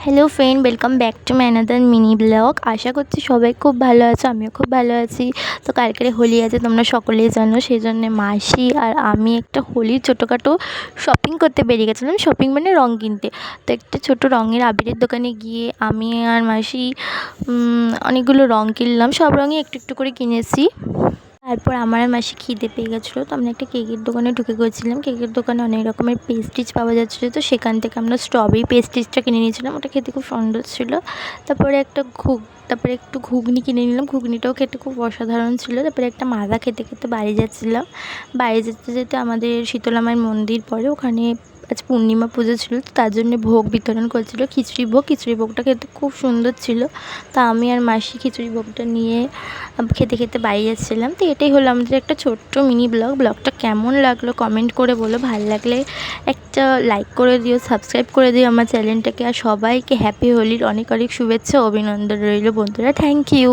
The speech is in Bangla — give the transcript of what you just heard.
Hello friend, welcome back to my another mini blog. আশা করছি সবাই খুব ভালো আছো, আমিও খুব ভালো আছি। তো কালকের হোলি আছে, তোমরা সকলেই জানো। সেই জন্যে মাসি আর আমি একটা হোলির ছোটোখাটো শপিং করতে বেরিয়ে গেছিলাম। শপিং মানে রঙ কিনতে। তো একটা ছোটো রঙের আবিরের দোকানে গিয়ে আমি আর মাসি অনেকগুলো রঙ কিনলাম। সব রঙই একটু একটু করে কিনেছি। তারপর আমার আর মাসি খিদে পেয়ে গেছিলো, তো আমরা একটা কেকের দোকানে ঢুকে গেছিলাম। কেকের দোকানে অনেক রকমের পেস্ট্রিজ পাওয়া যাচ্ছিলো, তো সেখান থেকে আমরা স্ট্রবেরি পেস্ট্রিজটা কিনে নিয়েছিলাম। ওটা খেতে খুব সুন্দর ছিল। তারপরে তারপরে একটু ঘুগনি কিনে নিলাম। ঘুগনিটাও খেতে খুব অসাধারণ ছিল। তারপরে একটা মাজা খেতে খেতে বাড়ি যাচ্ছিলাম। বাড়ি যেতে যেতে আমাদের শীতলা মায়ের মন্দির পড়ে, ওখানে আজ পূর্ণিমা পুজো ছিল, তো তার জন্য ভোগ বিতরণ করছিল, খিচুড়ি ভোগটা খেতে খুব সুন্দর ছিল। তা আমি আর মাসি খিচুড়ি ভোগটা নিয়ে খেতে খেতে বাড়ি যাচ্ছিলাম। তো এটাই হলো আমাদের একটা ছোট্ট মিনি ব্লগটা কেমন লাগলো কমেন্ট করে বলো। ভালো লাগলে একটা লাইক করে দিও, সাবস্ক্রাইব করে দিও আমার চ্যানেলটাকে। আর সবাইকে হ্যাপি হোলির অনেক অনেক শুভেচ্ছা, অভিনন্দন রইল বন্ধুরা। Thank you.